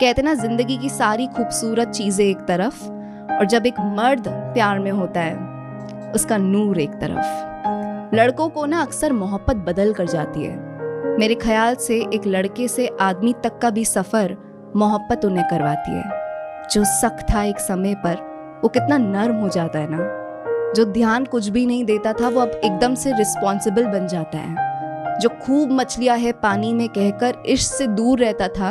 कहते ना, जिंदगी की सारी खूबसूरत चीजें एक तरफ, और जब एक मर्द प्यार में होता है उसका नूर एक तरफ। लड़कों को ना अक्सर मोहब्बत बदल कर जाती है। मेरे ख्याल से एक लड़के से आदमी तक का भी सफर मोहब्बत उन्हें करवाती है। जो सख्त था एक समय पर, वो कितना नर्म हो जाता है ना। जो ध्यान कुछ भी नहीं देता था, वो अब एकदम से रिस्पॉन्सिबल बन जाता है। जो खूब मछलियां है पानी में कहकर इश्क से दूर रहता था,